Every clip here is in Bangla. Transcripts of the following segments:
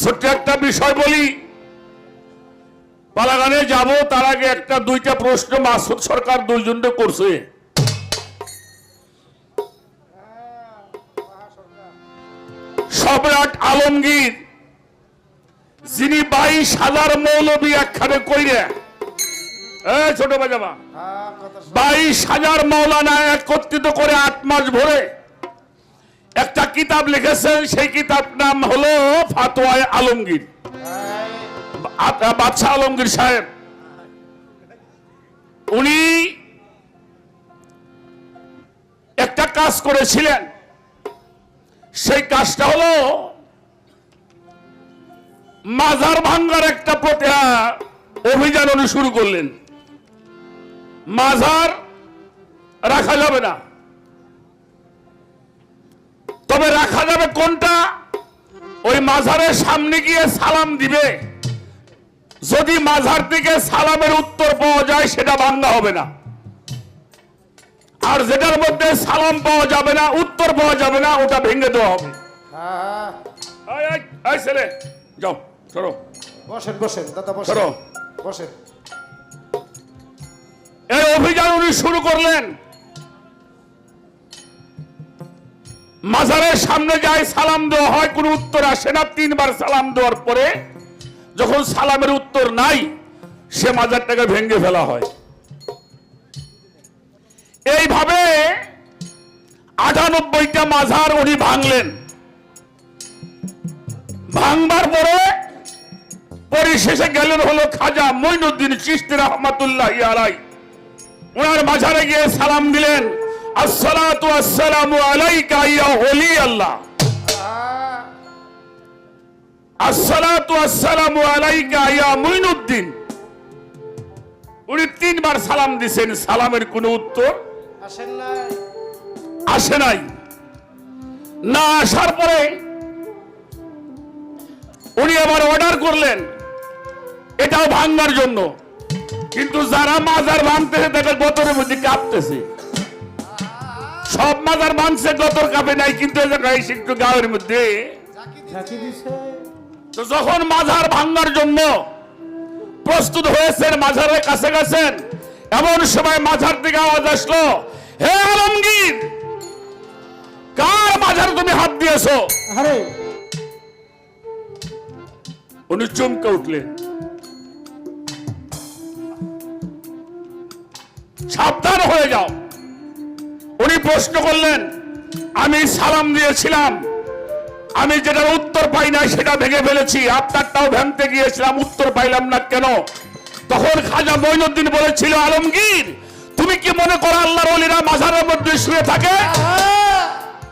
ছোট্ট একটা বিষয় বলি, পালাগানে যাব তার আগে একটা দুইটা প্রশ্ন মাসুদ সরকার দুইজনকে করছে। সম্রাট আলমগীর যিনি 22,000 মৌলবী একখানে কইরে, ছোট বাজাবা 22,000 মৌলানা একত্রিত করে 8 মাস ভরে একটা কিতাব লিখেছেন। সেই কিতাব নাম হলো ফাতোয়ায়ে আলমগীর। বাদশাহ আলমগীর সাহেব উনি একটা কাজ করেছিলেন। সেই কাজটা হলো মাজার ভাঙ্গার একটা অভিযান উনি শুরু করলেন। মাজার রাখা যাবে না, তবে রাখা যাবে কোনটা? ওই মাজারের সামনে গিয়ে সালাম দিবে। যদি মাজার থেকে সালামের উত্তর পাওয়া যায় সেটা ভাঙ্গা হবে না, আর যেটার মধ্যে সালাম পাওয়া যাবে না, উত্তর পাওয়া যাবে না, ওটা ভেঙে দেওয়া হবে। ছেলে যাও, সরো, বসেন বসেন দাদা, বসেন সরো, বসেন। এই অভিযান উনি শুরু করলেন। মাজারের সামনে যায়, সালাম দেওয়া হয়, কোনো উত্তর আসে না। 3 বার সালাম দেওয়ার পরে যখন সালামের উত্তর নাই, সে মাজারটাকে ভেঙে ফেলা হয়। এইভাবে 98টা মাজার উনি ভাঙলেন। ভাঙবার পরে পরিশেষে গেলেন হলো খাজা মঈনুদ্দিন চিশতি রাহমাতুল্লাহি আলাইহি। ওনার মাজারে গিয়ে সালাম দিলেন, আসসালাতু আসসালামু আলাইকা ইয়া ওলি আল্লাহ, আসসালাতু আসসালামু আলাইকা ইয়া মঈনুদ্দিন। উনি 3 বার সালাম দিয়েছেন, সালামের কোনো উত্তর আসে নাই। না আসার পরে উনি আবার অর্ডার করলেন এটাও ভাঙবার জন্য। কিন্তু যারা মাজার ভাঙতেছে তাদের গতরের মধ্যে কাঁপতেছে। সব মাজার ভাঙছে, গতর কাঁপে নাই, কিন্তু একটু গায়ের মধ্যে। তো যখন মাজার ভাঙবার জন্য প্রস্তুত হয়েছেন, মাজারের কাছে গেছেন, এমন সময় মাজার থেকে আওয়াজ আসলো, হে আলমগীর, কার মাজার তুমি হাত দিয়েছো? উনি চমকে উঠলেন। সাবধান হয়ে যাও। উনি প্রশ্ন করলেন, আমি সালাম দিয়েছিলাম, আমি যেটার উত্তর পাই না সেটা ভেঙে ফেলেছি, আপনারটাও ভাঙতে গিয়েছিলাম, উত্তর পাইলাম না কেন? তখন খাজা মঈনুদ্দিন বলেছিল, আলমগীর, তুমি কি মনে করো আল্লাহর ওলিরা মাজারের মধ্যে শুয়ে থাকে?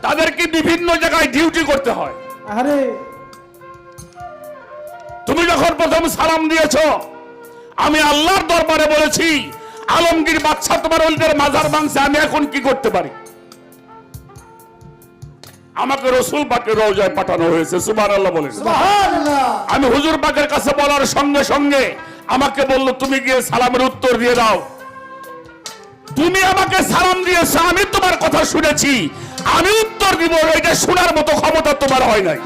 তাদেরকে বিভিন্ন জায়গায় ডিউটি করতে হয়। তুমি যখন প্রথম সালাম দিয়েছো, আমি আল্লাহর দরবারে বলেছি, আলমগীর বাদশা তোমার ওলিদের মাজার ভাঙছে, আমি এখন কি করতে পারি? আমাকে রাসূল পাকের রওজায় পাঠানো হয়েছে। সুবহানাল্লাহ বলেন। আমি হুজুর পাকের কাছে বলার সঙ্গে সঙ্গে আমাকে বলল, তুমি গিয়ে সালামের উত্তর দিয়ে দাও। তুমি আমাকে সালাম দিয়েছো, আমি তোমার কথা শুনেছি, আমি উত্তর দিব, এটা শোনার মতো ক্ষমতা তোমার হয় নাই।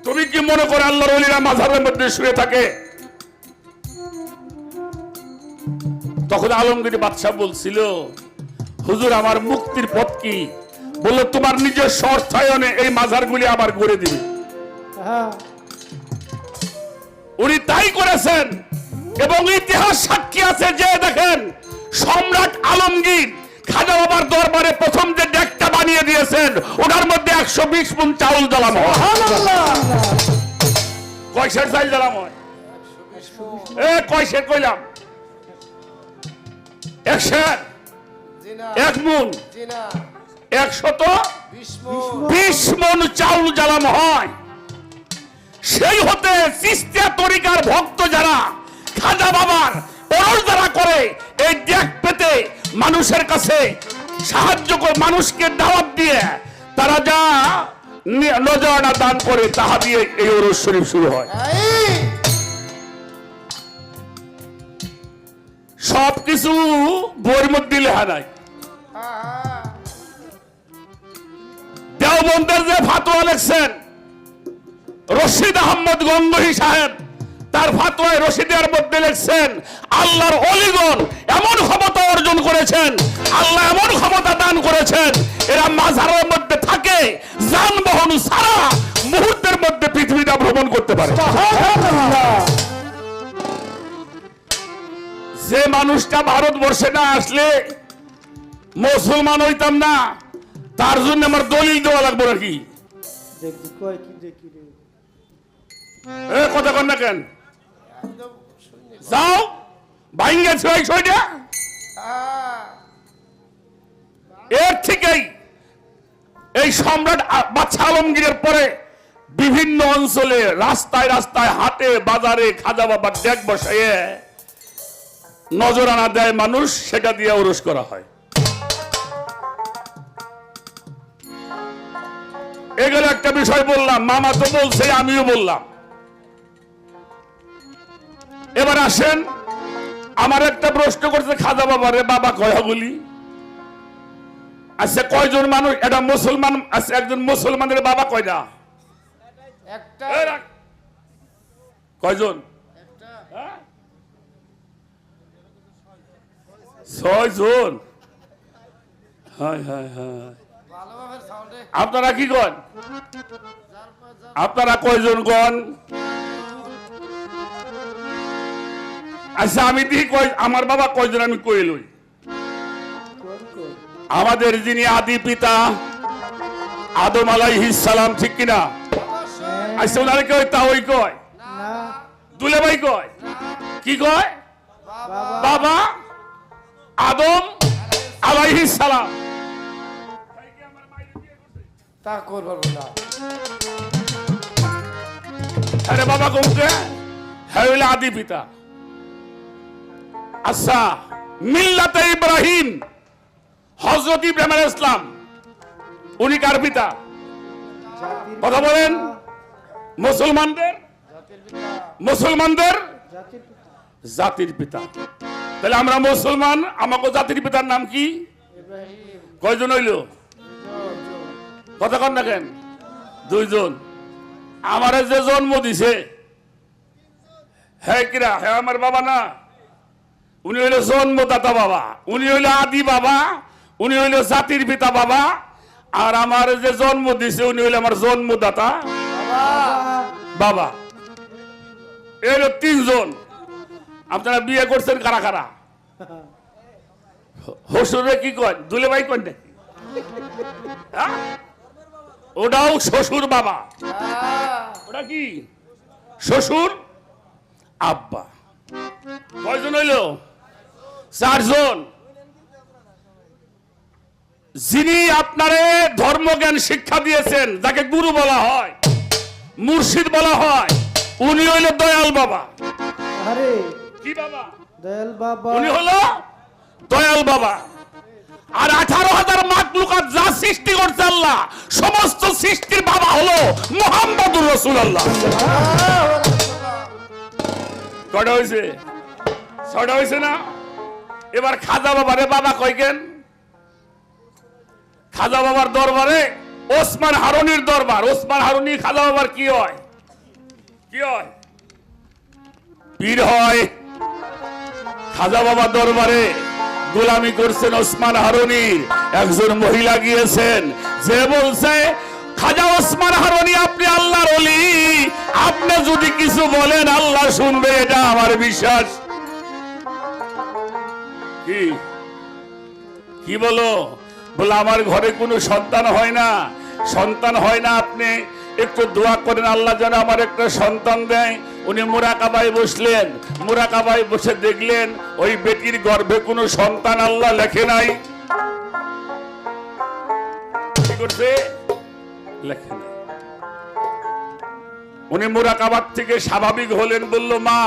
তুমি কি মনে করো আল্লাহর ওলিরা মাজারের মধ্যে শুয়ে থাকে? তখন আলমগীর বাদশা বলছিল, হুজুর, আমার মুক্তির পথ কি? বলল, তোমার নিজের অর্থায়নে এই মাজারগুলি আবার গড়ে দিবে। উনি তাই করেছেন, এবং ইতিহাস সাক্ষী আছে যে দেখেন, সম্রাট আলমগীর খাজা বাবার দরবারে প্রথম যে ডেকটা বানিয়ে দিয়েছেন, ওটার মধ্যে 120 মণ চাউল জ্বালানো হয়। কয়সের চাল জ্বালানো হয়? কয়সের কইলাম? 1 মণ, 120 মণ চাউল জ্বালানো হয়। সেই হতে চিশতিয়া তরিকার ভক্ত যারা খাজা বাবার পরশ যারা করে, এই ডেক পেতে মানুষের কাছে সাহায্য করে, মানুষকে দাওয়াত দিয়ে তারা যা নজরানা দান করে, তাহা দিয়ে এই ওরস শরীফ শুরু হয়। সবকিছু বইয়ের মধ্যে লেখা নাই। দেওবন্দের যে ফাতোয়া লিখছেন রশিদ আহমদ গঙ্গোহী সাহেব, তার ফাতোয়ায় রশিদের মধ্যে লিখছেন আল্লাহর ওলিগণ এমন ক্ষমতা অর্জন করেছেন, আল্লাহ এমন ক্ষমতা দান করেছেন, এরা মাঝারের মধ্যে থাকে যানবাহন ছাড়া মুহূর্তের মধ্যে পৃথিবীটা ভ্রমণ করতে পারে। যে মানুষটা ভারতবর্ষে না আসলে মুসলমান হইতাম না, তার জন্য আমার দলিল দেওয়া লাগবে নাকি? কথা কন না কেন? যাও ভাঙ্গে ছয়টা। এর থেকেই এই সম্রাট বাদশা আলমগীরের পরে বিভিন্ন অঞ্চলে রাস্তায় রাস্তায় হাটে বাজারে খাজা বাবার ডেক বসাইয়ে নজরানা দেয় মানুষ, সেটা দিয়ে ওরস করা হয়। এগুলো একটা বিষয় বললাম, মামা তো বলছে আমিও বললাম। এবার আসেন, আমার একটা প্রশ্ন করছে খাজা বাবারে বাবা কয়া বলি। আচ্ছা কয়জন মানুষ এটা মুসলমান আছে? একজন মুসলমানের বাবা কয়টা? একটা। কয়জন? হ্যাঁ? 6 জন। হায় হায় হায়। আপনারা কি কন? আপনারা কয়জন কন? আচ্ছা আমি দেখি আমার বাবা কয়জন আমি কই লই। আমাদের যিনি আদি পিতা আদম আলাইহিস সালাম, ঠিক কিনা? আচ্ছা ওনারে কয় তা ওই কয় দুলে ভাই কয় কি কয়? বাবা আদম আলাইহিস সালাম। তা করব না। আরে বাবা কমতে হ্যাঁ হইলে আদি পিতা। আচ্ছা মিল্লাতে ইব্রাহিম, হযরত ইব্রাহিম আলাইহিস সালাম, উনি কার পিতা? কথা বলেন। মুসলমানদের জাতির পিতা। তাহলে আমরা মুসলমান, আমাকে জাতির পিতার নাম কি? কয়জন হইল? কথা কন না কেন? 2 জন। আমারে যে জন্ম দিছে হ্যাঁ কিরা? হ্যাঁ আমার বাবা না, উনি হইল জন্মদাতা বাবা, উনি হইল আদি বাবা, উনি হইল জাতির পিতা বাবা, আর আমার যে জন্ম দিছে উনি হইল আমার জন্মদাতা বাবা। এর 3 জন। আপনারা বিয়ে করছেন কারা কারা? হসুরে কি কয়? দুলে ভাই কয় নাকি? ওটাও শ্বশুর বাবা। ওটা কি? শ্বশুর আব্বা। কয়জন হইল? 4 জন। যিনি আপনারে ধর্মজ্ঞান শিক্ষা দিয়েছেন, যাকে গুরু বলা হয়, মুর্শিদ বলা হয়, উনি হইল দয়াল বাবা। আরে কি বাবা? দয়াল বাবা। উনি হলো দয়াল বাবা। আর 18,000 মাখলুকাত যা সৃষ্টি করছে আল্লাহ, সমস্ত সৃষ্টির বাবা হলো মুহাম্মদুর রাসূলুল্লাহ। কয়টা হয়েছে? 6টা হয়েছে না? এবার খাজা বাবারে বাবা কয়কেন? খাজা বাবার দরবারে ওসমান হারুনির দরবার। ওসমান হারুনি খাজা বাবার কি হয়? কি হয়? পীর হয়। খাজা বাবার দরবারে গোলামি করছেন ওসমান হারুনি। একজন মহিলা গিয়েছেন, যে বলছে খাজা ওসমান হারুনি আপনি আল্লাহর ওলি, আপনি যদি কিছু বলেন আল্লাহ শুনবে, এটা আমার বিশ্বাস। কি কি বলো? বলে আমার ঘরে কোনো সন্তান হয় না, সন্তান হয় না, আপনি একটু দোয়া করেন আল্লাহ যেন আমার একটা সন্তান দেয়। উনি মুরাকাবায় বসলেন, মুরাকাবায় বসে দেখলেন ওই বেটির গর্ভে কোনো সন্তান আল্লাহ লেখে নাই। কি করছে? লেখে নাই। উনি মুরাকাবার থেকে স্বাভাবিক হলেন, বলল মা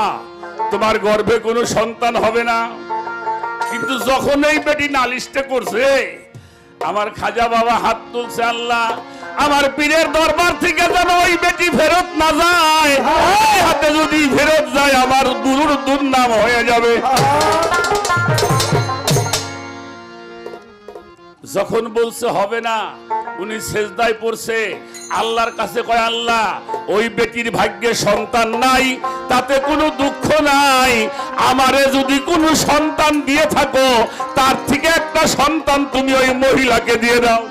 তোমার গর্ভে কোনো সন্তান হবে না। কিন্তু যখন এই বেটি নালিশটা করছে, আমার খাজা বাবা হাত তুলছে, আল্লাহ আমার পীরের দরবার থেকে যেন ওই বেটি ফেরত না যায়, হাতে যদি ফেরত যায় আমার দুর্নাম হয়ে যাবে। যখন বলছে হবে না, উনি সেজদায় পড়ছে, আল্লাহর কাছে কয় আল্লাহ ওই বেটির ভাগ্যে সন্তান নাই, তাতে কোনো দুঃখ নাই, আমারে যদি কোনো সন্তান দিয়ে থাকো তার থেকে একটা সন্তান তুমি ওই মহিলাকে দিয়ে দাও।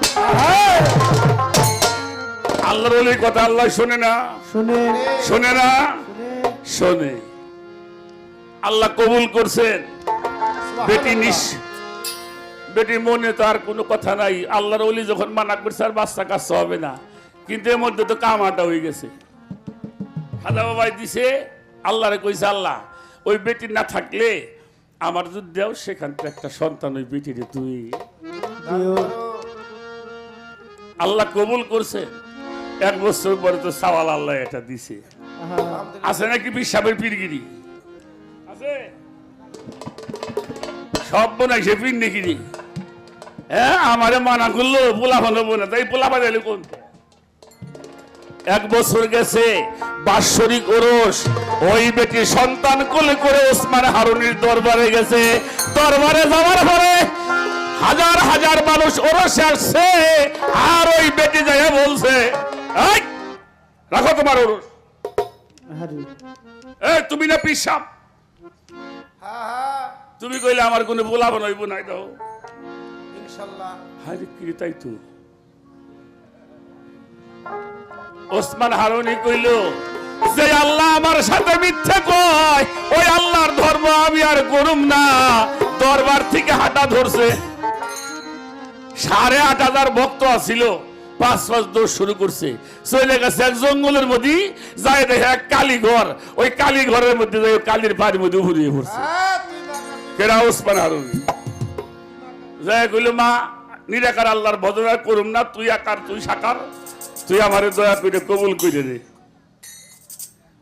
আল্লাহর ওলির কথা আল্লাহ শোনে না? শুনে শোনে না? শুনে শোনে। আল্লাহ কবুল করছেন। বেটি বেটির মনে তো আর কোনো কথা নাই। আল্লাহর ওলি যখন মানা করছে আর বাচ্চা কাচ্চা হবে না, কিন্তু এর মধ্যে তো কামাটা হয়ে গেছে। খাজা বাবাই দিছে, আল্লাহরে কইছে আল্লাহ ওই বেটি না থাকলে আমার যদি দেও, সেখান থেকে একটা সন্তান ওই বেটিরে তুই। দিও। আল্লাহ কবুল করছে। 1 বছর পরে তো সওয়াল আল্লাহ এটা দিছে। আহা, আছে নাকি বিশ্বাবের পীরগিরি? আছে? সব বোনাই সে পীর নাকি? হ্যাঁ, আমারে মানা করলো পোলা বানাবো না, তাই পোলা বানাইলে কোন? 1 বছর গেছে, বাৎসরিক ওরস, ওই বেটি সন্তান কোলে করে ওসমান হারুনির দরবারে গেছে। দরবারে যাওয়ার পরে হাজার হাজার মানুষ ওরসে আসছে, আর ওই বেটি যায় বলছে এই রাখো তোমার ওরস। আরে তুমি না পিসাব, হ্যাঁ হ্যাঁ তুমি কইলে আমার কোনো বোলা বানাইব নাই দাও। ইনশাল্লাহ। হায় কি তাই তো। ওসমান হারুনি কইল যে আল্লাহ আমার সাথে মিথ্যে কয়, ওই আল্লাহর ধর্ম আমি আর করুম না। দরবার থেকে হাঁটা ধরছে। 8,500 ভক্ত আছিল, 5 দৌড় শুরু করছে। চলে গেছে এক জঙ্গলের মধ্যে, যাই দেখে এক কালী ঘর, ওই কালী ঘরের মধ্যে যাই কালীর পায়ের মধ্যে ঘুরিয়ে পড়ছে। হ্যাঁ, তুই বাঁকা, কেরা ওসমান হারুনি যাই কইল মা নিরাকার আল্লাহর ভজনা করুম না, তুই আকার তুই সাকার, তুই আমারে দয়া করে কবুল করে দে।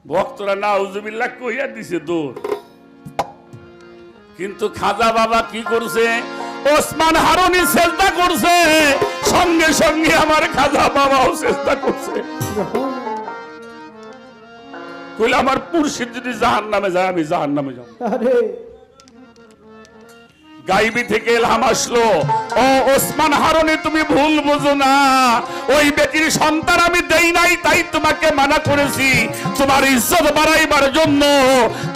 ভক্তরা নাউজুবিল্লাহ কইয়া দিছে দৌড়। কিন্তু খাজা বাবা কি করছে? ওসমান হারুনি সেজদা করছে, সঙ্গে সঙ্গে আমার খাজা বাবাও সেজদা করছে। কইল আমার মুর্শিদ যদি জাহান্নামে যায়, আমি জাহান্নামে যাব। আরে গাইবি থেকে এলহাম আসলো, ও ওসমান হারুনি তুমি ভুল বুঝো না, ওই বেটির সন্তান আমি দেই নাই, তাই তোমাকে মানা করেছি। তোমার ইজ্জত বাড়াইবার জন্য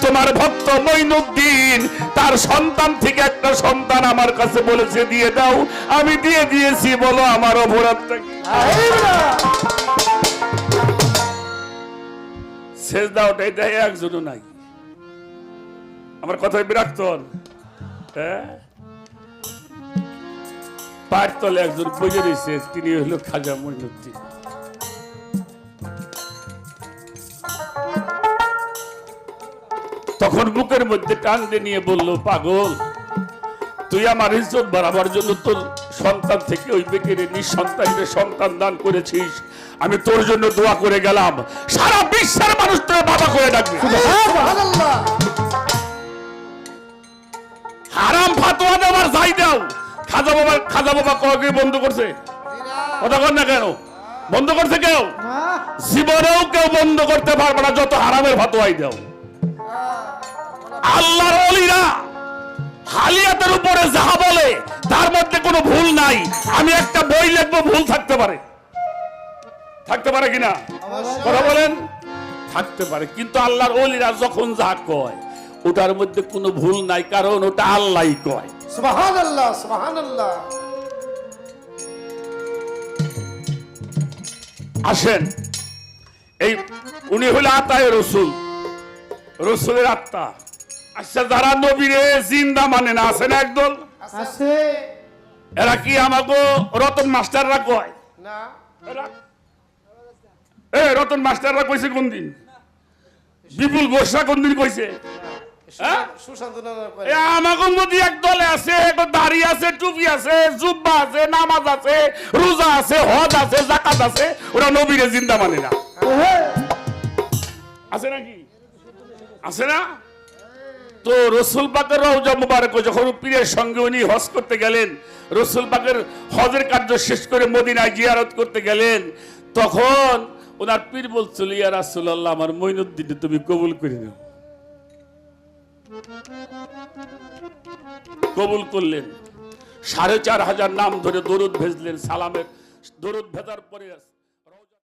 তোমার ভক্ত মঈনুদ্দিন তার সন্তান থেকে একটা সন্তান আমার কাছে বলেছে দিয়ে দাও, আমি দিয়ে দিয়েছি। বলো আমার অপরাধটা কি? সেজদা ওটাই দেয় একজনও নাই। আমার কথায় বিরক্ত হন? হ্যাঁ, পায়ের তলে একজন বসে রয়েছে, তিনি হলো খাজা মঈনুদ্দিন। তখন বুকের মধ্যে টান দিয়ে নিয়ে বলল, পাগল তুই আমার ইজ্জত বাড়াবার জন্য তোর সন্তান থেকে ওই বেটির নিঃসন্তানের সন্তান দান করেছিস, আমি তোর জন্য দোয়া করে গেলাম, সারা বিশ্বের মানুষ তোর বাবা করে ডাকবে। সুবহানাল্লাহ। হারাম ফাতোয়া দেওয়ার যাই দাও। খাজা বাবা কবে বন্ধ করছে? কথা কর না কেন? বন্ধ করছে কেউ? না জীবনেও কেউ বন্ধ করতে পারবে না, যত হারামের ফাতোয়াই দাও। আল্লাহর ওলিরা হালিয়াতের উপরে যাহা বলে তার মধ্যে কোনো ভুল নাই। আমি একটা বই লিখবো, ভুল থাকতে পারে, থাকতে পারে কিনা কথা বলেন? থাকতে পারে, কিন্তু আল্লাহর ওলিরা যখন যা কয় ওটার মধ্যে কোনো ভুল নাই, কারণ ওটা আল্লাহই কয়। সুবহানাল্লাহ, সুবহানাল্লাহ। আসেন, এই উনি হলো আত্মায় রসুল, রসুলের আত্মা। আচ্ছা, যারা নবীরে জিন্দা মানে না, আছে না একদল? আছে এরা কি আমাকে রতন মাস্টাররা কয়? না রতন মাস্টাররা কইছে কোন দিন? বিপুল ঘোষরা কোন দিন কইছে? হ্যাঁ? সুশান্ত নানার করে। আমাকে মধ্যে এক দলে আছে, দাড়ি আছে, টুপি আছে, জুব্বা আছে, নামাজ আছে, রোজা আছে, হজ আছে, যাকাত আছে, ওরা নবীরে জিন্দা মানে না। আছে নাকি? আছে না? তো রসুল পাকের রওজা মুবারক যখন পীরের সঙ্গে উনি হজ করতে গেলেন, রসুল পাকের হজের কার্য শেষ করে মদিনায় জিয়ারত করতে গেলেন, তখন ওনার পীর বলছিল, ইয়া রাসূলুল্লাহ আমার মঈনুদ্দিন তুমি কবুল করে নাও। কবুল করলেন। 4,500 নাম ধরে দরুদ ভেজলেন, সালামের দরুদ ভেজার পরে